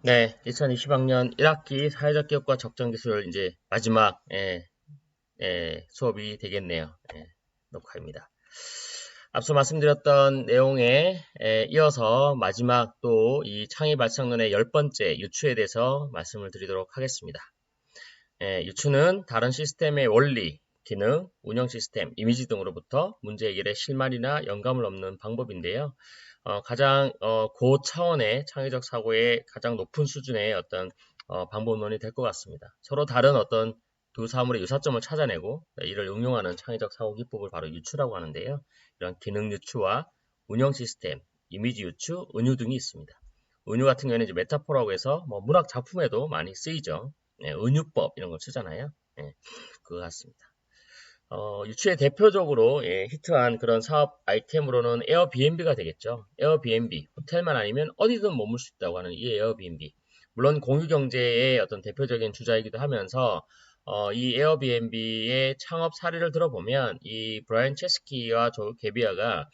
네, 2020학년 1학기 사회적 기업과 적정 기술 이제 마지막 수업이 되겠네요. 녹화입니다. 앞서 말씀드렸던 내용에 이어서 마지막 또 이 창의 발상론의 10번째 유추에 대해서 말씀을 드리도록 하겠습니다. 유추는 다른 시스템의 원리, 기능, 운영 시스템, 이미지 등으로부터 문제 해결에 실마리나 영감을 얻는 방법인데요. 가장 고차원의 창의적 사고의 가장 높은 수준의 어떤 방법론이 될 것 같습니다. 서로 다른 어떤 두 사물의 유사점을 찾아내고 이를 응용하는 창의적 사고 기법을 바로 유추라고 하는데요. 이런 기능 유추와 운영 시스템, 이미지 유추, 은유 등이 있습니다. 은유 같은 경우에는 이제 메타포라고 해서 뭐 문학 작품에도 많이 쓰이죠. 은유법 이런 걸 쓰잖아요. 그거 같습니다. 유추의 대표적으로 히트한 그런 사업 아이템으로는 에어비앤비가 되겠죠. 에어비앤비, 호텔만 아니면 어디든 머물 수 있다고 하는 이 에어비앤비. 물론 공유경제의 어떤 대표적인 주자이기도 하면서 이 에어비앤비의 창업 사례를 들어보면 이 브라이언 체스키와 조 게비아가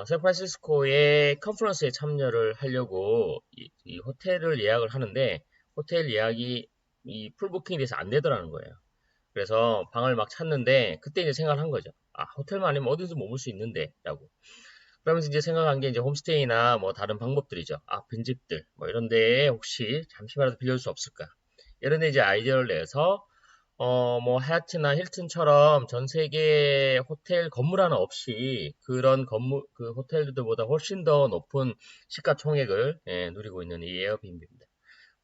샌프란시스코의 컨퍼런스에 참여를 하려고 이 호텔을 예약을 하는데 호텔 예약이 이 풀부킹이 돼서 안 되더라는 거예요. 그래서 방을 막 찾는데 그때 이제 생각을 한 거죠. 아, 호텔만 아니면 어디서 머물 수 있는데 라고. 그러면서 이제 생각한 게 이제 홈스테이나 뭐 다른 방법들이죠. 아, 빈집들 뭐 이런 데에 혹시 잠시만이라도 빌려줄 수 없을까. 이런 데 이제 아이디어를 내서 뭐 하얏트나 힐튼처럼 전 세계 호텔 건물 하나 없이 그런 건물 그 호텔들보다 훨씬 더 높은 시가총액을 누리고 있는 이 에어비앤비입니다.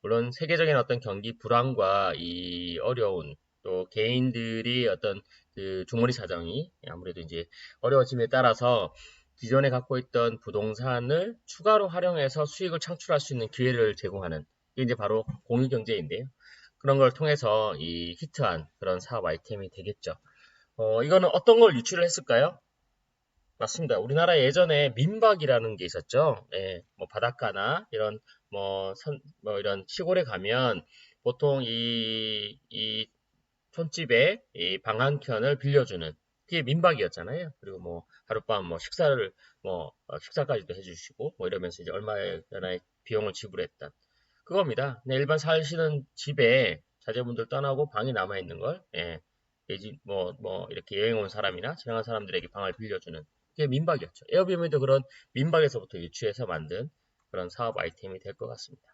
물론 세계적인 어떤 경기 불황과 이 어려운 또 개인들이 어떤 그 주머니 사정이 아무래도 이제 어려워짐에 따라서 기존에 갖고 있던 부동산을 추가로 활용해서 수익을 창출할 수 있는 기회를 제공하는 이게 이제 바로 공유경제인데요. 그런 걸 통해서 이 히트한 그런 사업 아이템이 되겠죠. 이거는 어떤 걸 유출을 했을까요? 맞습니다. 우리나라 예전에 민박이라는 게 있었죠. 뭐 바닷가나 이런 뭐 이런 시골에 가면 보통 이 촌집에 이 방 한 켠을 빌려주는 그게 민박이었잖아요. 그리고 뭐 하룻밤 뭐 식사를 식사까지도 해주시고 뭐 이러면서 이제 얼마의 비용을 지불했던 그겁니다. 네, 일반 사시는 집에 자제분들 떠나고 방이 남아 있는 걸 이렇게 여행 온 사람이나 지나간 사람들에게 방을 빌려주는 그게 민박이었죠. 에어비앤비도 그런 민박에서부터 유추해서 만든 그런 사업 아이템이 될 것 같습니다.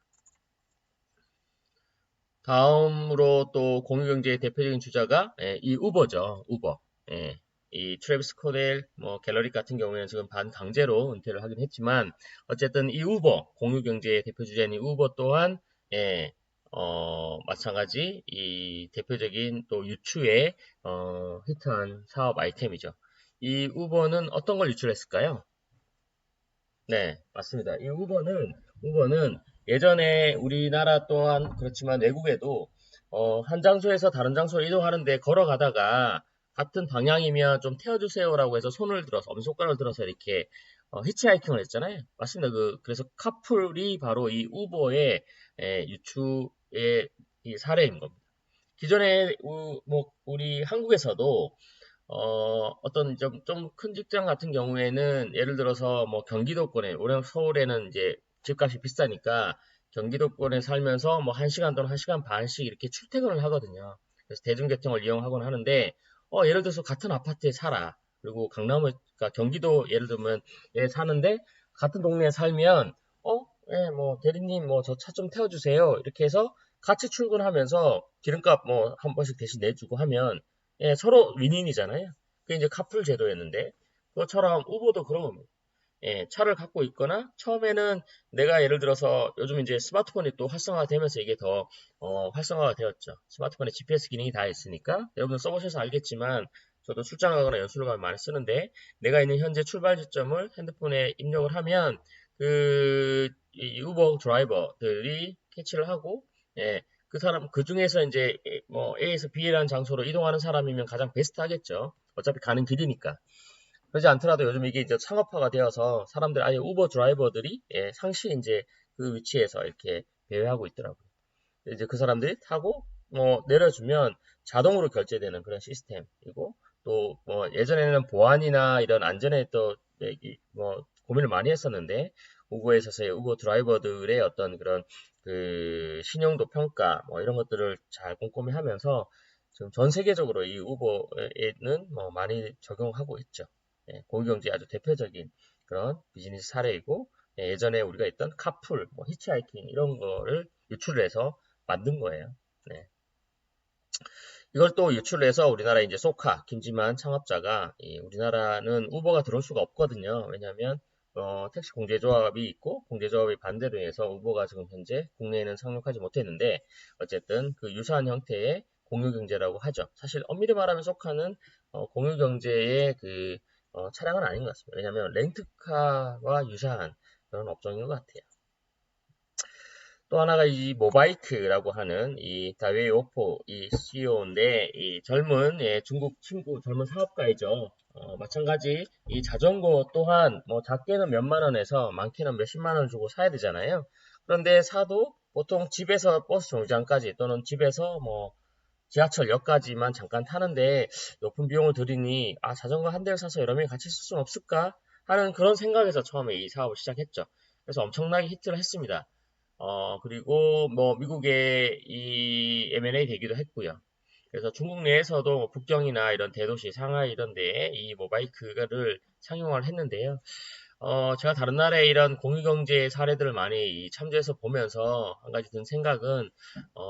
다음으로 또 공유경제의 대표적인 주자가 이 우버죠. 우버. 이 트래비스 코델, 뭐 갤러리 같은 경우에는 지금 반강제로 은퇴를 하긴 했지만 어쨌든 이 우버, 공유경제의 대표 주자인 이 우버 또한 예, 마찬가지 이 대표적인 또 유추의 히트한 사업 아이템이죠. 이 우버는 어떤 걸 유출했을까요? 네, 맞습니다. 이 우버는 예전에 우리나라 또한 그렇지만 외국에도 한 장소에서 다른 장소로 이동하는데 걸어가다가 같은 방향이면 좀 태워주세요라고 해서 손을 들어서 엄지손가락을 들어서 이렇게 히치하이킹을 했잖아요. 맞습니다. 그래서 카풀이 바로 이 우버의 유추의 이 사례인 겁니다. 기존에 뭐 우리 한국에서도 어떤 좀 큰 직장 같은 경우에는 예를 들어서 뭐 경기도권에, 우리 서울에는 이제 집값이 비싸니까 경기도권에 살면서 뭐 1시간 또는 1시간 반씩 이렇게 출퇴근을 하거든요. 그래서 대중교통을 이용하곤 하는데, 예를 들어서 같은 아파트에 살아. 그리고 그러니까 경기도 예를 들면 사는데 같은 동네에 살면, 뭐 대리님 뭐 저 차 좀 태워주세요. 이렇게 해서 같이 출근하면서 기름값 뭐 한 번씩 대신 내주고 하면 서로 윈윈이잖아요. 그게 이제 카풀 제도였는데 그것처럼 우버도 그런 겁니다. 차를 갖고 있거나 처음에는 내가 예를 들어서 요즘 이제 스마트폰이 또 활성화되면서 이게 더 활성화가 되었죠. 스마트폰에 GPS 기능이 다 있으니까 여러분 써보셔서 알겠지만 저도 출장 가거나 연수를 가면 많이 쓰는데 내가 있는 현재 출발 지점을 핸드폰에 입력을 하면 이 우버 드라이버들이 캐치를 하고 그 사람 그 중에서 이제 뭐 A에서 B라는 장소로 이동하는 사람이면 가장 베스트 하겠죠. 어차피 가는 길이니까. 그러지 않더라도 요즘 이게 이제 상업화가 되어서 사람들 아예 우버 드라이버들이 상시 이제 그 위치에서 이렇게 배회하고 있더라고요. 이제 그 사람들이 타고 뭐 내려주면 자동으로 결제되는 그런 시스템이고 또 뭐 예전에는 보안이나 이런 안전에 또 뭐 고민을 많이 했었는데 우버에 있어서의 우버 드라이버들의 어떤 그런 그 신용도 평가 뭐 이런 것들을 잘 꼼꼼히 하면서 지금 전 세계적으로 이 우버에는 뭐 많이 적용하고 있죠. 예, 공유경제의 아주 대표적인 그런 비즈니스 사례이고 예전에 우리가 있던 카풀, 뭐 히치하이킹 이런 거를 유출해서 만든 거예요. 네. 이걸 또 유출해서 우리나라 이제 소카 김지만 창업자가 우리나라는 우버가 들어올 수가 없거든요. 왜냐하면 택시 공제조합이 있고 공제조합이 반대로 해서 우버가 지금 현재 국내에는 상륙하지 못했는데 어쨌든 그 유사한 형태의 공유경제라고 하죠. 사실 엄밀히 말하면 소카는 공유경제의 그 차량은 아닌 것 같습니다. 왜냐하면 렌트카와 유사한 그런 업종인 것 같아요. 또 하나가 이 모바이크라고 하는 이 다웨이 오포 이 CEO인데 이 젊은 중국 친구 젊은 사업가이죠. 마찬가지 이 자전거 또한 뭐 작게는 몇만 원에서 많게는 몇십만 원 주고 사야 되잖아요. 그런데 사도 보통 집에서 버스 정류장까지 또는 집에서 뭐 지하철역까지만 잠깐 타는데 높은 비용을 들이니 아 자전거 한 대를 사서 여러 명이 같이 쓸 수는 없을까 하는 그런 생각에서 처음에 이 사업을 시작했죠. 그래서 엄청나게 히트를 했습니다. 그리고 뭐 미국에 이 M&A 되기도 했고요. 그래서 중국 내에서도 뭐 북경이나 이런 대도시 상하이 이런 데에 이 모바이크를 상용화를 했는데요. 제가 다른 나라의 이런 공유경제 사례들을 많이 참조해서 보면서 한 가지 든 생각은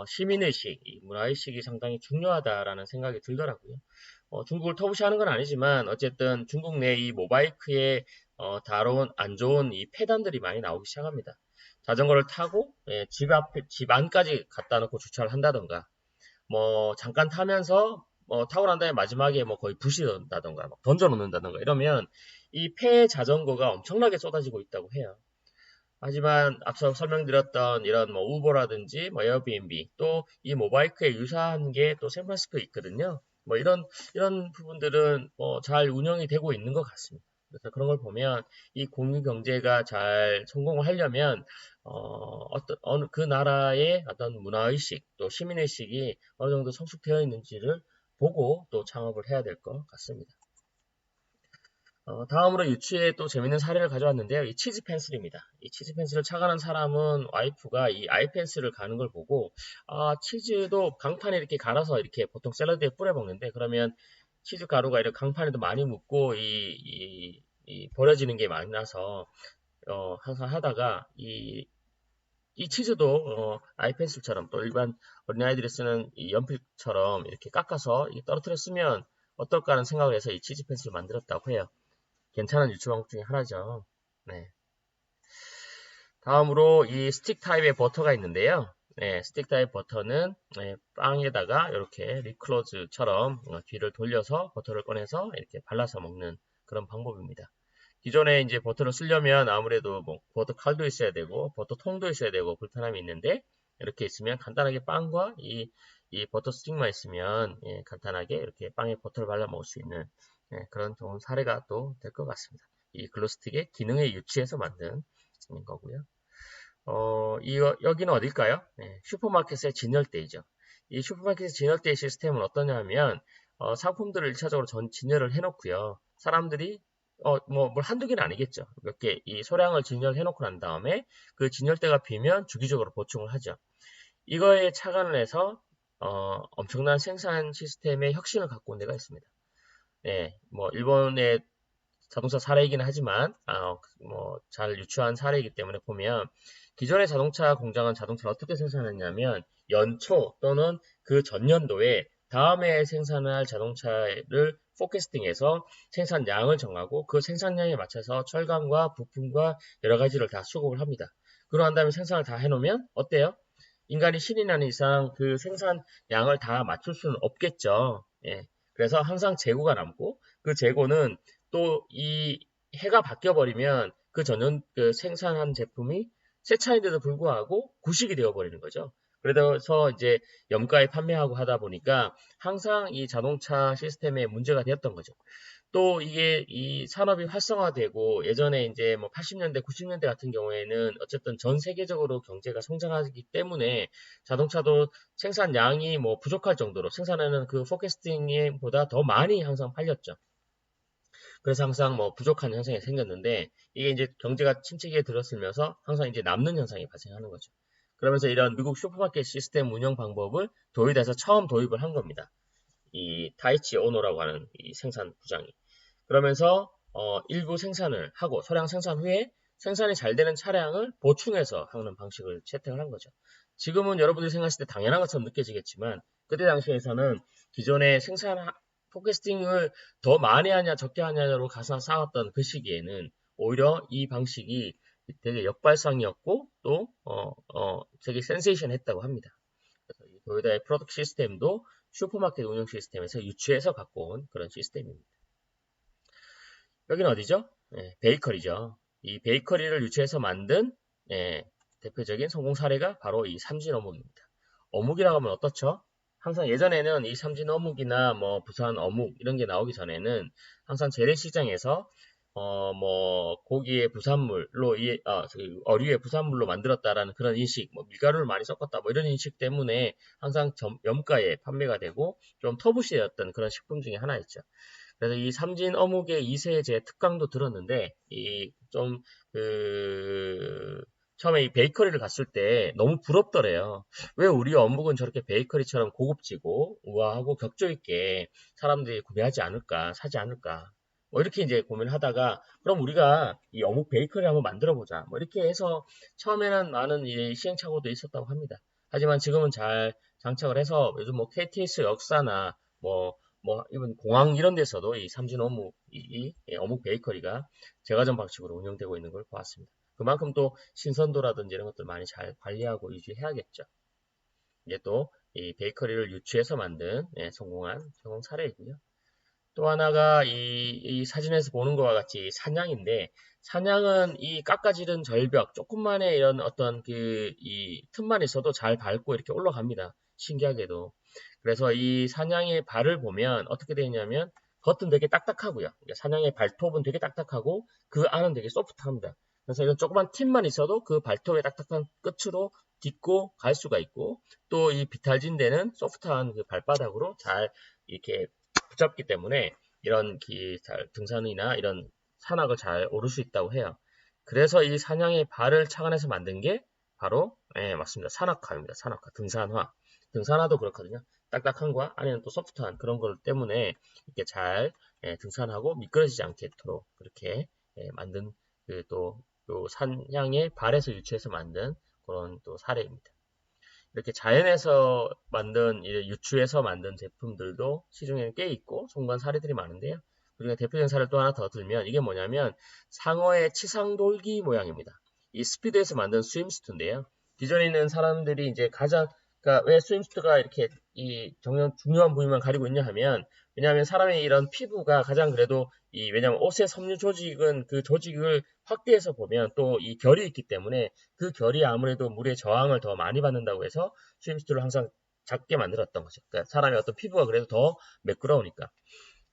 시민의식, 문화의식이 상당히 중요하다라는 생각이 들더라고요. 중국을 터부시하는 건 아니지만 어쨌든 중국 내 이 모바이크에 다뤄온 안 좋은 이 폐단들이 많이 나오기 시작합니다. 자전거를 타고 집 안까지 갖다 놓고 주차를 한다던가 뭐 잠깐 타면서 타고 난 다음에 마지막에 뭐 거의 부시는다던가 던져 놓는다던가 이러면 이 폐 자전거가 엄청나게 쏟아지고 있다고 해요. 하지만 앞서 설명드렸던 이런 뭐 우버라든지 뭐 에어비앤비 또 이 모바이크에 유사한 게 또 샌프란시스코에 있거든요. 뭐 이런 부분들은 잘 운영이 되고 있는 것 같습니다. 그래서 그런 걸 보면 이 공유 경제가 잘 성공을 하려면 어느 그 나라의 어떤 문화의식 또 시민의식이 어느 정도 성숙되어 있는지를 보고 또 창업을 해야 될 것 같습니다. 다음으로 유치의 또 재밌는 사례를 가져왔는데요. 이 치즈 펜슬입니다. 이 치즈 펜슬을 차가는 사람은 와이프가 이 아이펜슬을 가는 걸 보고, 치즈도 강판에 이렇게 갈아서 이렇게 보통 샐러드에 뿌려 먹는데, 그러면 치즈 가루가 이렇게 강판에도 많이 묻고, 이 버려지는 게 많이 나서, 항상 하다가, 이 치즈도, 아이펜슬처럼 또 일반 어린아이들이 쓰는 이 연필처럼 이렇게 깎아서 떨어뜨려 쓰면 어떨까 하는 생각을 해서 이 치즈 펜슬을 만들었다고 해요. 괜찮은 유추 방법 중에 하나죠. 네. 다음으로 이 스틱 타입의 버터가 있는데요. 네, 스틱 타입 버터는 빵에다가 이렇게 립클로즈처럼 뒤를 돌려서 버터를 꺼내서 이렇게 발라서 먹는 그런 방법입니다. 기존에 이제 버터를 쓰려면 아무래도 뭐 버터 칼도 있어야 되고 버터 통도 있어야 되고 불편함이 있는데 이렇게 있으면 간단하게 빵과 이 버터 스틱만 있으면 간단하게 이렇게 빵에 버터를 발라 먹을 수 있는 그런 좋은 사례가 또 될 것 같습니다. 이 글로스틱의 기능에 유치해서 만든 거고요. 여기는 어딜까요? 슈퍼마켓의 진열대이죠. 이 슈퍼마켓의 진열대 시스템은 어떠냐면, 상품들을 1차적으로 진열을 해놓고요. 사람들이, 뭘 한두 개는 아니겠죠. 몇 개, 이 소량을 진열해놓고 난 다음에 그 진열대가 비면 주기적으로 보충을 하죠. 이거에 착안을 해서, 엄청난 생산 시스템의 혁신을 갖고 온 데가 있습니다. 네, 뭐, 일본의 자동차 사례이긴 하지만, 잘 유추한 사례이기 때문에 보면, 기존의 자동차 공장은 자동차를 어떻게 생산했냐면, 연초 또는 그 전년도에 다음에 생산할 자동차를 포캐스팅해서 생산량을 정하고 그 생산량에 맞춰서 철강과 부품과 여러 가지를 다 수급을 합니다. 그러한 다음에 생산을 다 해놓으면 어때요? 인간이 신이 나는 이상 그 생산량을 다 맞출 수는 없겠죠. 예. 그래서 항상 재고가 남고 그 재고는 또 이 해가 바뀌어 버리면 그 전년 그 생산한 제품이 새 차인데도 불구하고 구식이 되어 버리는 거죠. 그래서 이제 염가에 판매하고 하다 보니까 항상 이 자동차 시스템에 문제가 되었던 거죠. 또 이게 이 산업이 활성화되고 예전에 이제 뭐 80년대, 90년대 같은 경우에는 어쨌든 전 세계적으로 경제가 성장하기 때문에 자동차도 생산량이 뭐 부족할 정도로 생산하는 그 포캐스팅보다 더 많이 항상 팔렸죠. 그래서 항상 뭐 부족한 현상이 생겼는데 이게 이제 경제가 침체기에 들어서면서 항상 이제 남는 현상이 발생하는 거죠. 그러면서 이런 미국 슈퍼마켓 시스템 운영 방법을 도입해서 처음 도입을 한 겁니다. 이 타이치 오노라고 하는 이 생산 부장이. 그러면서 일부 생산을 하고 소량 생산 후에 생산이 잘 되는 차량을 보충해서 하는 방식을 채택을 한 거죠. 지금은 여러분들이 생각하실 때 당연한 것처럼 느껴지겠지만 그때 당시에서는 기존의 생산 포캐스팅을 더 많이 하냐 적게 하냐로 가서 싸웠던 그 시기에는 오히려 이 방식이 되게 역발상이었고 또 되게 센세이션 했다고 합니다. 그래서 이 도요타의 프로덕트 시스템도 슈퍼마켓 운영 시스템에서 유추해서 갖고 온 그런 시스템입니다. 여기는 어디죠? 베이커리죠. 이 베이커리를 유치해서 만든 대표적인 성공 사례가 바로 이 삼진 어묵입니다. 어묵이라고 하면 어떻죠? 항상 예전에는 이 삼진 어묵이나 뭐 부산 어묵 이런 게 나오기 전에는 항상 재래시장에서 뭐 고기의 부산물로 어류의 부산물로 만들었다라는 그런 인식, 뭐 밀가루를 많이 섞었다 뭐 이런 인식 때문에 항상 염가에 판매가 되고 좀 터부시였던 그런 식품 중에 하나였죠. 그래서 이 삼진 어묵의 2세제 특강도 들었는데, 처음에 이 베이커리를 갔을 때 너무 부럽더래요. 왜 우리 어묵은 저렇게 베이커리처럼 고급지고 우아하고 격조 있게 사람들이 구매하지 않을까, 사지 않을까. 뭐 이렇게 이제 고민을 하다가, 그럼 우리가 이 어묵 베이커리 한번 만들어 보자. 뭐 이렇게 해서 처음에는 많은 시행착오도 있었다고 합니다. 하지만 지금은 잘 장착을 해서 요즘 뭐 KTX 역사나 이번 공항 이런 데서도 이 삼진 어묵, 어묵 베이커리가 제과점 방식으로 운영되고 있는 걸 보았습니다. 그만큼 또 신선도라든지 이런 것들 많이 잘 관리하고 유지해야겠죠. 이게 또 이 베이커리를 유치해서 만든 성공 사례이고요. 또 하나가 이 사진에서 보는 것과 같이 사냥인데, 사냥은 이 깎아지른 절벽, 조금만의 이런 어떤 이 틈만 있어도 잘 밟고 이렇게 올라갑니다. 신기하게도. 그래서 이 사냥의 발을 보면 어떻게 되냐면 겉은 되게 딱딱하고요. 사냥의 발톱은 되게 딱딱하고 그 안은 되게 소프트합니다. 그래서 이런 조그만 팁만 있어도 그 발톱의 딱딱한 끝으로 딛고 갈 수가 있고 또 이 비탈진 데는 소프트한 그 발바닥으로 잘 이렇게 붙잡기 때문에 이런 등산이나 이런 산악을 잘 오를 수 있다고 해요. 그래서 이 사냥의 발을 착안해서 만든 게 바로 맞습니다. 산악화입니다. 산악화, 등산화. 등산화도 그렇거든요. 딱딱한 거 안에는 또 소프트한 그런 것 때문에 이렇게 잘 등산하고 미끄러지지 않도록 그렇게 만든 또 사냥의 발에서 유추해서 만든 그런 또 사례입니다. 이렇게 자연에서 유추해서 만든 제품들도 시중에는 꽤 있고 송관 사례들이 많은데요. 우리가 대표적인 사례를 또 하나 더 들면 이게 뭐냐면 상어의 치상돌기 모양입니다. 이 스피드에서 만든 스윙스트인데요. 기존에 있는 사람들이 이제 그러니까 왜 스윙스트가 이렇게 이 중요한 부위만 가리고 있냐 하면 왜냐하면 사람의 이런 피부가 가장 그래도 왜냐하면 옷의 섬유 조직은 그 조직을 확대해서 보면 또 이 결이 있기 때문에 그 결이 아무래도 물의 저항을 더 많이 받는다고 해서 스윙스트를 항상 작게 만들었던 거죠. 그러니까 사람의 어떤 피부가 그래도 더 매끄러우니까.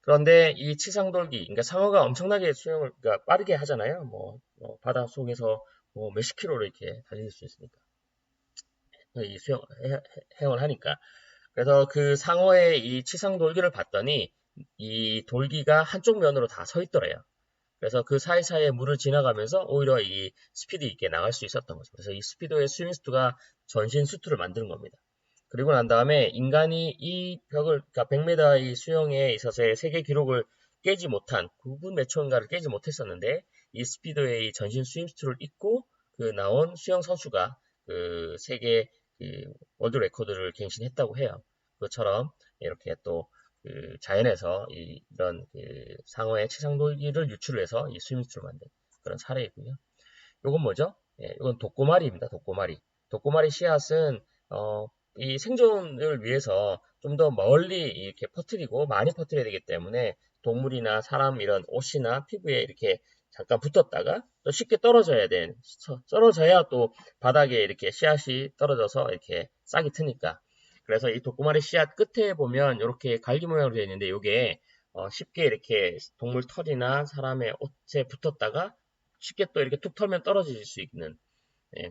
그런데 이 치상돌기, 그러니까 상어가 엄청나게 수영을 그러니까 빠르게 하잖아요. 바다 속에서 몇십 킬로를 이렇게 달릴 수 있으니까. 이 헤엄을 하니까. 그래서 그 상어의 이 치상돌기를 봤더니 이 돌기가 한쪽 면으로 다 서 있더래요. 그래서 그 사이사이에 물을 지나가면서 오히려 이 스피드 있게 나갈 수 있었던 거죠. 그래서 이 스피드의 스윙스트가 전신 수트를 만드는 겁니다. 그리고 난 다음에 인간이 이 그러니까 100m 의 수영에 있어서의 세계 기록을 깨지 못한 9분 몇 초인가를 깨지 못했었는데 이 스피드의 전신 스윙스트를 입고 그 나온 수영 선수가 그 세계 월드 레코드를 갱신했다고 해요. 그것처럼 이렇게 또 자연에서 이런 상어의 치상돌기를 유출을 해서 이 스윙스트를 만든 그런 사례이고요. 요건 뭐죠? 이건 독고마리입니다. 독고마리. 독고마리 씨앗은 이 생존을 위해서 좀 더 멀리 이렇게 퍼뜨리고 많이 퍼뜨려야 되기 때문에 동물이나 사람 이런 옷이나 피부에 이렇게 잠깐 붙었다가 또 쉽게 떨어져야 또 바닥에 이렇게 씨앗이 떨어져서 이렇게 싹이 트니까. 그래서 이 독고마리 씨앗 끝에 보면 이렇게 갈기 모양으로 되어 있는데 이게 쉽게 이렇게 동물 털이나 사람의 옷에 붙었다가 쉽게 또 이렇게 툭 털면 떨어질 수 있는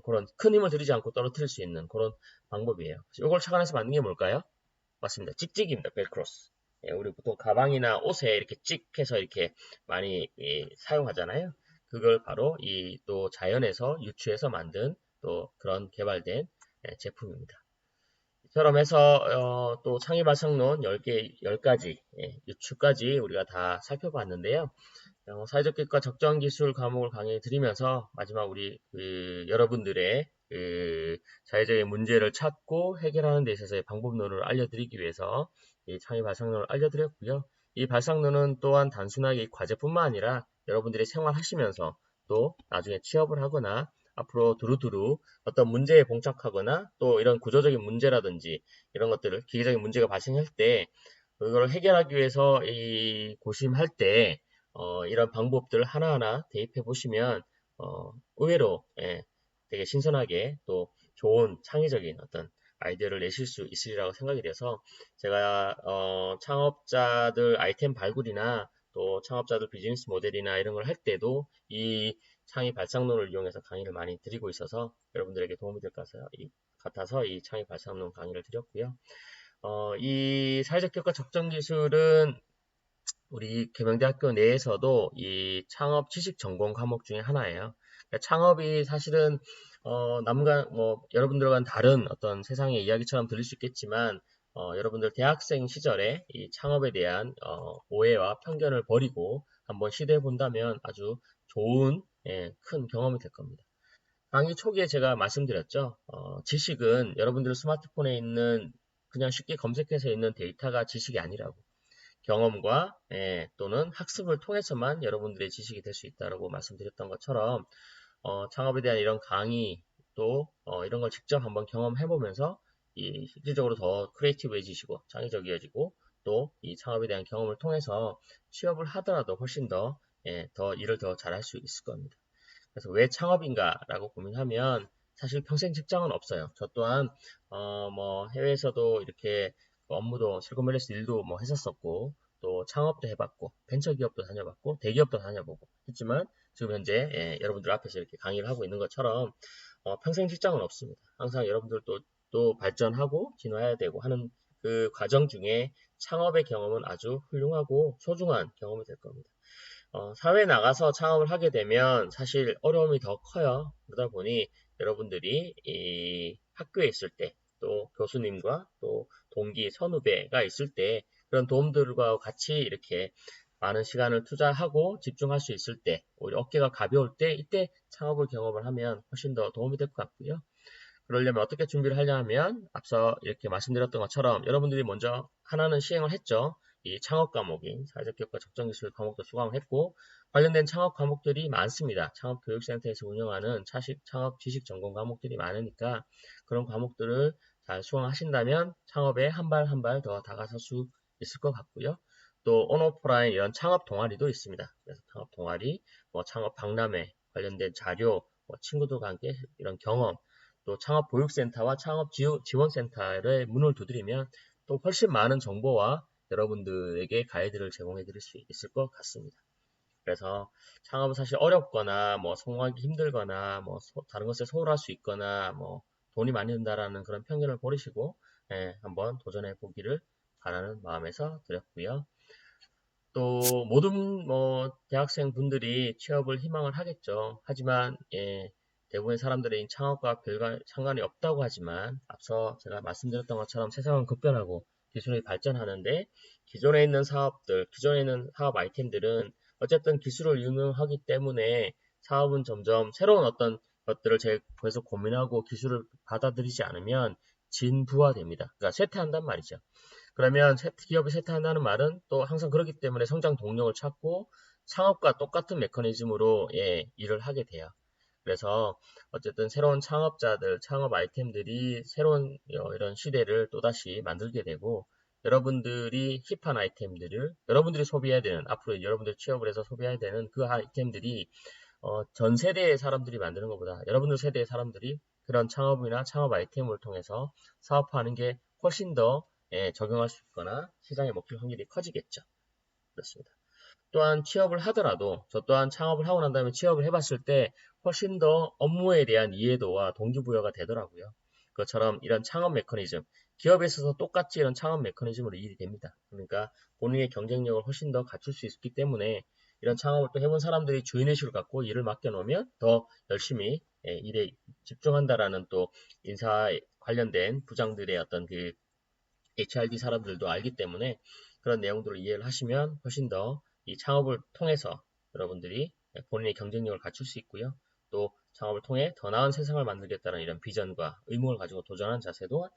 그런 큰 힘을 들이지 않고 떨어뜨릴 수 있는 그런 방법이에요. 이걸 착안해서 만든 게 뭘까요? 맞습니다. 찍찍입니다. 벨크로스. 우리 보통 가방이나 옷에 이렇게 찍 해서 이렇게 많이 사용하잖아요. 그걸 바로 이 또 자연에서 유추해서 만든 또 그런 개발된 제품입니다. 이처럼 해서 또 창의 발상론 10개, 10가지 유추까지 우리가 다 살펴봤는데요. 사회적 기획과 적정 기술 과목을 강의해 드리면서 마지막 우리 여러분들의 사회적인 문제를 찾고 해결하는 데 있어서의 방법론을 알려드리기 위해서 이 창의 발상론을 알려드렸고요. 이 발상론은 또한 단순하게 과제뿐만 아니라 여러분들이 생활하시면서 또 나중에 취업을 하거나 앞으로 두루두루 어떤 문제에 봉착하거나 또 이런 구조적인 문제라든지 이런 것들을 기계적인 문제가 발생할 때 그걸 해결하기 위해서 고심할 때 이런 방법들 하나하나 대입해 보시면 의외로 되게 신선하게 또 좋은 창의적인 어떤 아이디어를 내실 수 있으리라고 생각이 돼서 제가 창업자들 아이템 발굴이나 또 창업자들 비즈니스 모델이나 이런 걸 할 때도 이 창의 발상론을 이용해서 강의를 많이 드리고 있어서 여러분들에게 도움이 될 것 같아서 이 창의 발상론 강의를 드렸고요. 이 사회적 기업과 적정 기술은 우리 계명대학교 내에서도 이 창업 지식 전공 과목 중에 하나예요. 그러니까 창업이 사실은 남과 여러분들과는 다른 어떤 세상의 이야기처럼 들릴 수 있겠지만 여러분들 대학생 시절에 이 창업에 대한 오해와 편견을 버리고 한번 시도해 본다면 아주 좋은 큰 경험이 될 겁니다. 강의 초기에 제가 말씀드렸죠. 지식은 여러분들 스마트폰에 있는 그냥 쉽게 검색해서 있는 데이터가 지식이 아니라고. 경험과 또는 학습을 통해서만 여러분들의 지식이 될 수 있다고 말씀드렸던 것처럼 창업에 대한 이런 강의 또 이런 걸 직접 한번 경험해 보면서 실질적으로 더 크리에이티브해지시고 창의적이어지고 또 이 창업에 대한 경험을 통해서 취업을 하더라도 훨씬 더 일을 더 잘할 수 있을 겁니다. 그래서 왜 창업인가라고 고민하면 사실 평생 직장은 없어요. 저 또한 해외에서도 이렇게 업무도 실리콘밸리에서 일도 했었었고 또 창업도 해봤고 벤처기업도 다녀봤고 대기업도 다녀보고 했지만 지금 현재 여러분들 앞에서 이렇게 강의를 하고 있는 것처럼 평생 직장은 없습니다. 항상 여러분들도 또 발전하고 진화해야 되고 하는 그 과정 중에 창업의 경험은 아주 훌륭하고 소중한 경험이 될 겁니다. 사회에 나가서 창업을 하게 되면 사실 어려움이 더 커요. 그러다 보니 여러분들이 이 학교에 있을 때 또 교수님과 또 동기, 선후배가 있을 때 그런 도움들과 같이 이렇게 많은 시간을 투자하고 집중할 수 있을 때 오히려 어깨가 가벼울 때 이때 창업을 경험을 하면 훨씬 더 도움이 될 것 같고요. 그러려면 어떻게 준비를 하냐면 앞서 이렇게 말씀드렸던 것처럼 여러분들이 먼저 하나는 시행을 했죠. 이 창업 과목인 사회적 기업과 적정 기술 과목도 수강을 했고 관련된 창업 과목들이 많습니다. 창업교육센터에서 운영하는 창업 지식 전공 과목들이 많으니까 그런 과목들을 잘 수강하신다면 창업에 한 발 한 발 더 다가설 수 있을 것 같고요. 또 온오프라인 이런 창업 동아리도 있습니다. 그래서 창업 동아리, 창업 박람회 관련된 자료, 친구들과 함께 이런 경험 또 창업보육센터와 창업지원센터에 문을 두드리면 또 훨씬 많은 정보와 여러분들에게 가이드를 제공해 드릴 수 있을 것 같습니다. 그래서 창업은 사실 어렵거나 성공하기 힘들거나 다른 것에 소홀할 수 있거나 돈이 많이 든다라는 그런 편견을 버리시고 한번 도전해 보기를 바라는 마음에서 드렸고요. 또 모든 대학생 분들이 취업을 희망을 하겠죠. 하지만 대부분의 사람들이 창업과 별 상관이 없다고 하지만 앞서 제가 말씀드렸던 것처럼 세상은 급변하고 기술이 발전하는데 기존에 있는 사업들, 기존에 있는 사업 아이템들은 어쨌든 기술을 응용하기 때문에 사업은 점점 새로운 어떤 것들을 계속 고민하고 기술을 받아들이지 않으면 진부화됩니다. 그러니까 쇠퇴한단 말이죠. 그러면 기업이 쇠퇴한다는 말은 또 항상 그렇기 때문에 성장 동력을 찾고 창업과 똑같은 메커니즘으로 일을 하게 돼요. 그래서 어쨌든 새로운 창업자들, 창업 아이템들이 새로운 이런 시대를 또다시 만들게 되고 여러분들이 힙한 아이템들을 여러분들이 소비해야 되는 앞으로 여러분들 취업을 해서 소비해야 되는 그 아이템들이 전 세대의 사람들이 만드는 것보다 여러분들 세대의 사람들이 그런 창업이나 창업 아이템을 통해서 사업화하는 게 훨씬 더 적용할 수 있거나 시장에 먹힐 확률이 커지겠죠. 그렇습니다. 또한 취업을 하더라도 저 또한 창업을 하고 난 다음에 취업을 해봤을 때 훨씬 더 업무에 대한 이해도와 동기부여가 되더라고요. 것처럼 이런 창업 메커니즘, 기업에 있어서 똑같이 이런 창업 메커니즘으로 일이 됩니다. 그러니까 본인의 경쟁력을 훨씬 더 갖출 수 있기 때문에 이런 창업을 또 해본 사람들이 주인의식을 갖고 일을 맡겨놓으면 더 열심히 일에 집중한다라는 또 인사 관련된 부장들의 어떤 그 HRD 사람들도 알기 때문에 그런 내용들을 이해를 하시면 훨씬 더 이 창업을 통해서 여러분들이 본인의 경쟁력을 갖출 수 있고요. 또 창업을 통해 더 나은 세상을 만들겠다는 이런 비전과 의무를 가지고 도전하는 자세도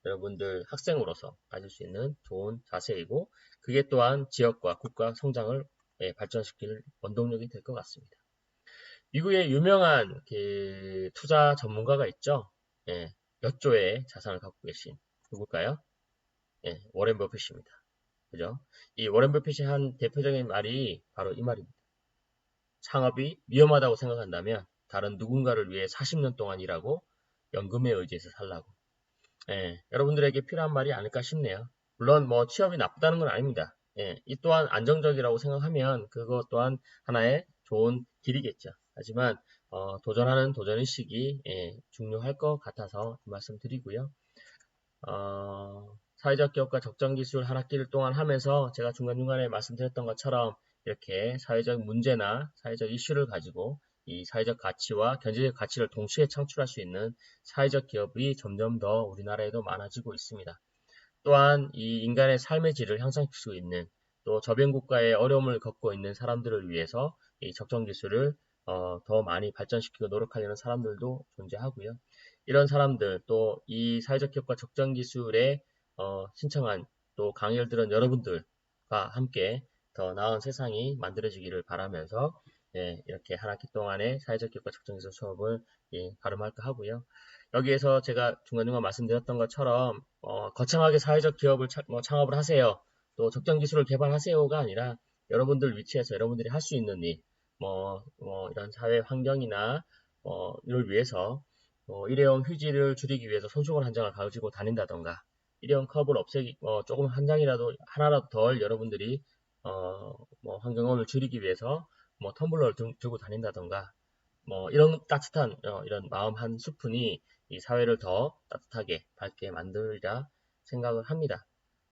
여러분들 학생으로서 가질 수 있는 좋은 자세이고 그게 또한 지역과 국가 성장을 발전시킬 원동력이 될 것 같습니다. 미국의 유명한 그 투자 전문가가 있죠. 몇 조의 자산을 갖고 계신 누굴까요? 워렌 버핏입니다. 그죠? 이 워렌 버핏이 한 대표적인 말이 바로 이 말입니다. 창업이 위험하다고 생각한다면 다른 누군가를 위해 40년 동안 일하고 연금에 의지해서 살라고. 여러분들에게 필요한 말이 아닐까 싶네요. 물론 뭐 취업이 나쁘다는 건 아닙니다. 이 또한 안정적이라고 생각하면 그것 또한 하나의 좋은 길이겠죠. 하지만 도전하는 도전의식이 중요할 것 같아서 말씀드리고요. 사회적 기업과 적정 기술 한 학기를 동안 하면서 제가 중간중간에 말씀드렸던 것처럼 이렇게 사회적 문제나 사회적 이슈를 가지고 이 사회적 가치와 경제적 가치를 동시에 창출할 수 있는 사회적 기업이 점점 더 우리나라에도 많아지고 있습니다. 또한 이 인간의 삶의 질을 향상시킬 수 있는 또 저변국가의 어려움을 겪고 있는 사람들을 위해서 이 적정 기술을 더 많이 발전시키고 노력하려는 사람들도 존재하고요. 이런 사람들 또 이 사회적 기업과 적정 기술에 신청한 또 강의를 들은 여러분들과 함께 더 나은 세상이 만들어지기를 바라면서 이렇게 한 학기 동안의 사회적 기업과 적정 기술 수업을 가름할까 하고요. 여기에서 제가 중간중간 말씀드렸던 것처럼 거창하게 사회적 기업을 창업을 하세요. 또 적정 기술을 개발하세요가 아니라 여러분들 위치에서 여러분들이 할 수 있는 일, 이런 사회 환경이나 이를 위해서 일회용 휴지를 줄이기 위해서 손수건 한 장을 가지고 다닌다던가 일회용 컵을 없애기 조금 한 장이라도 하나라도 덜 여러분들이 환경오염을 줄이기 위해서 텀블러를 들고 다닌다던가 이런 따뜻한 이런 마음 한 스푼이 이 사회를 더 따뜻하게 밝게 만들자 생각을 합니다.